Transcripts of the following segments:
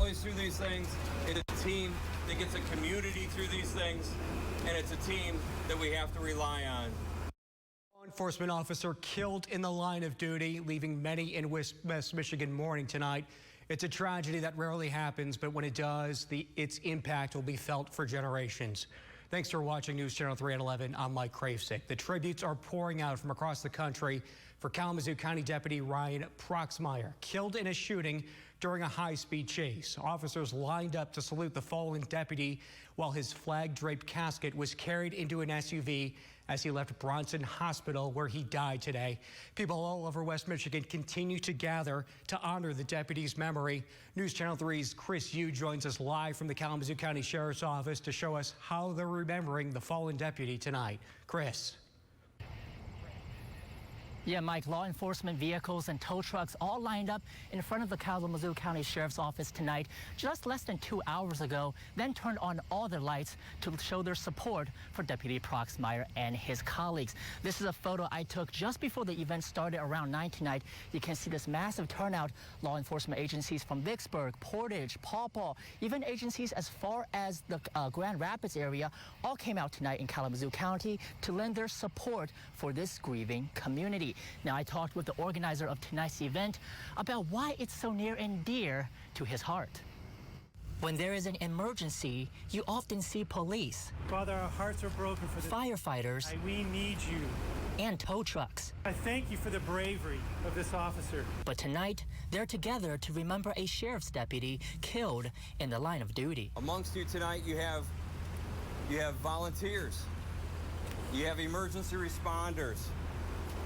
families through these things. It's a team that gets a community through these things, and it's a team that we have to rely on. Law enforcement officer killed in the line of duty, leaving many in West Michigan mourning tonight. It's a tragedy that rarely happens, but when it does, its impact will be felt for generations. Thanks for watching News Channel 3 at 11. I'm Mike Kravesick. The tributes are pouring out from across the country for Kalamazoo County Deputy Ryan Proxmire, killed in a shooting during a high-speed chase. Officers lined up to salute the fallen deputy while his flag-draped casket was carried into an SUV as he left Bronson Hospital, where he died today. People all over West Michigan continue to gather to honor the deputy's memory. News Channel 3's Chris Yu joins us live from the Kalamazoo County Sheriff's Office to show us how they're remembering the fallen deputy tonight. Chris. Yeah, Mike, law enforcement vehicles and tow trucks all lined up in front of the Kalamazoo County Sheriff's Office tonight just less than 2 hours ago, then turned on all their lights to show their support for Deputy Proxmire and his colleagues. This is a photo I took just before the event started around 9 tonight. You can see this massive turnout. Law enforcement agencies from Vicksburg, Portage, Paw Paw, even agencies as far as the Grand Rapids area all came out tonight in Kalamazoo County to lend their support for this grieving community. Now, I talked with the organizer of tonight's event about why it's so near and dear to his heart. When there is an emergency, you often see police, Father, our hearts are broken for the firefighters, we need you, and tow trucks. I thank you for the bravery of this officer. But tonight, they're together to remember a sheriff's deputy killed in the line of duty. Amongst you tonight, you have volunteers, you have emergency responders,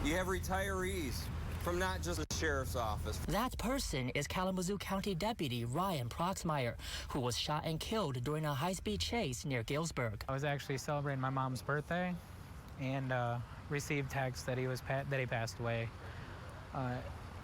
you have retirees from not just the sheriff's office. That person is Kalamazoo County Deputy Ryan Proxmire, who was shot and killed during a high-speed chase near Galesburg. I was actually celebrating my mom's birthday and received text that he passed away.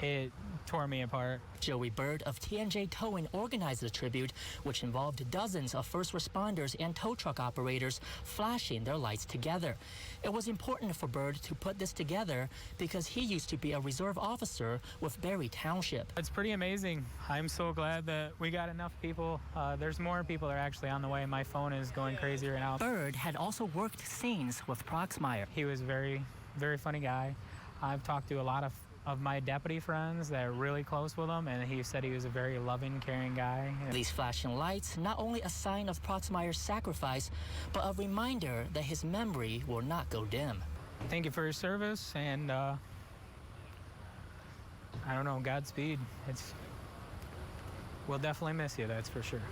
It tore me apart. Joey Bird of TNJ Towing organized the tribute, which involved dozens of first responders and tow truck operators flashing their lights together. It was important for Bird to put this together because he used to be a reserve officer with Berry Township. It's pretty amazing. I'm so glad that we got enough people. There's more people that are actually on the way. My phone is going crazy right now. Bird had also worked scenes with Proxmire. He was a very, very funny guy. I've talked to a lot of my deputy friends that are really close with him, and he said he was a very loving, caring guy. These flashing lights, not only a sign of Proxmire's sacrifice, but a reminder that his memory will not go dim. Thank you for your service, and I don't know, Godspeed. We'll definitely miss you, that's for sure.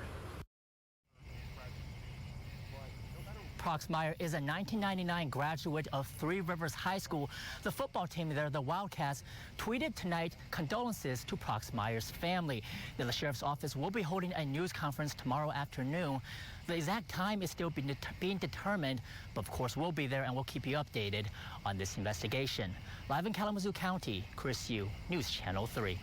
Proxmire is a 1999 graduate of Three Rivers High School. The football team there, the Wildcats, tweeted tonight condolences to Proxmire's family. The sheriff's office will be holding a news conference tomorrow afternoon. The exact time is still being determined, but of course we'll be there and we'll keep you updated on this investigation. Live in Kalamazoo County, Chris Yu, News Channel 3.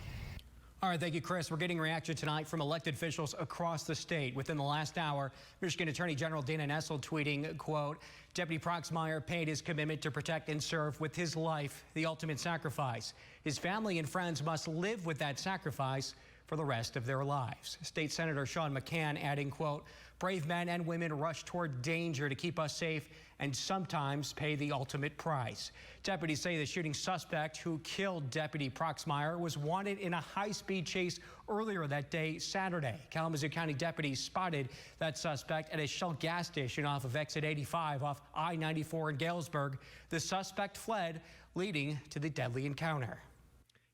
All right, thank you, Chris. We're getting reaction tonight from elected officials across the state. Within the last hour, Michigan Attorney General Dana Nessel tweeting, quote, Deputy Proxmire paid his commitment to protect and serve with his life, the ultimate sacrifice. His family and friends must live with that sacrifice for the rest of their lives. State Senator Sean McCann adding, quote, brave men and women rush toward danger to keep us safe and sometimes pay the ultimate price. Deputies say the shooting suspect who killed Deputy Proxmire was wanted in a high-speed chase earlier that day, Saturday. Kalamazoo County deputies spotted that suspect at a Shell gas station off of exit 85 off I-94 in Galesburg. The suspect fled, leading to the deadly encounter.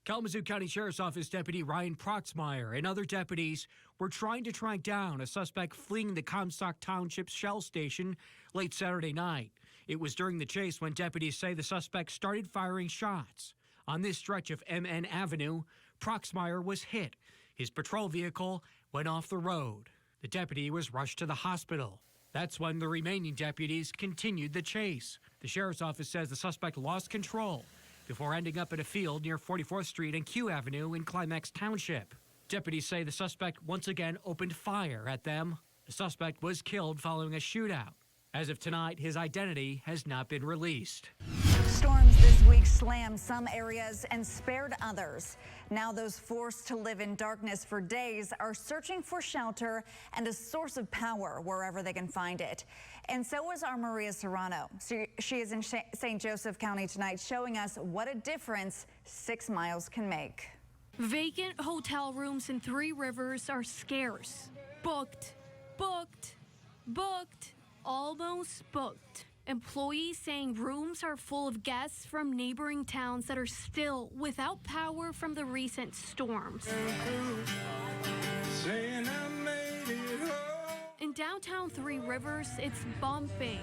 Kalamazoo County Sheriff's Office Deputy Ryan Proxmire and other deputies were trying to track down a suspect fleeing the Comstock Township Shell station late Saturday night. It was during the chase when deputies say the suspect started firing shots. On this stretch of MN Avenue, Proxmire was hit. His patrol vehicle went off the road. The deputy was rushed to the hospital. That's when the remaining deputies continued the chase. The sheriff's office says the suspect lost control before ending up at a field near 44th Street and Q Avenue in Climax Township. Deputies say the suspect once again opened fire at them. The suspect was killed following a shootout. As of tonight, his identity has not been released. Storms this week slammed some areas and spared others. Now those forced to live in darkness for days are searching for shelter and a source of power wherever they can find it. And so is our Maria Serrano. She is in St. Joseph County tonight, showing us what a difference 6 miles can make. Vacant hotel rooms in Three Rivers are scarce. Booked, booked, booked, almost booked. Employees saying rooms are full of guests from neighboring towns that are still without power from the recent storms. In downtown Three Rivers, it's bumping.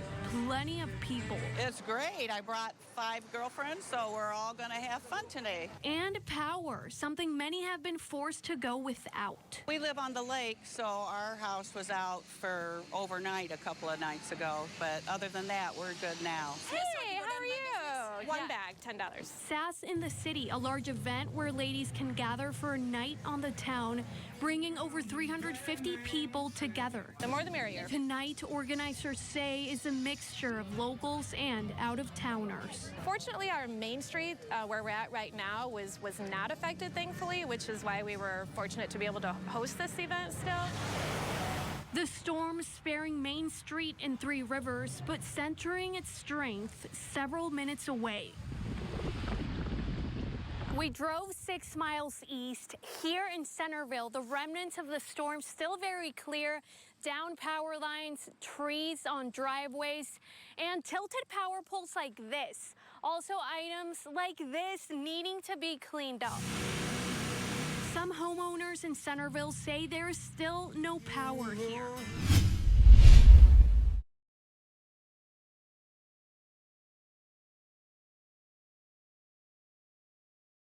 Plenty of people. It's great. I brought 5 girlfriends, so we're all going to have fun today. And power, something many have been forced to go without. We live on the lake, so our house was out for overnight a couple of nights ago. But other than that, we're good now. Hey, how are you? One bag, $10. SAS in the City, a large event where ladies can gather for a night on the town, bringing over 350 people together. The more the merrier. Tonight, organizers say, is a mixture of locals and out-of-towners. Fortunately, our main street, where we're at right now, was not affected, thankfully, which is why we were fortunate to be able to host this event still. The storm sparing Main Street in Three Rivers, but centering its strength several minutes away. We drove 6 miles east. Here in Centreville, the remnants of the storm still very clear. Down power lines, trees on driveways, and tilted power poles like this. Also items like this needing to be cleaned up. Some homeowners in Centreville say there is still no power here.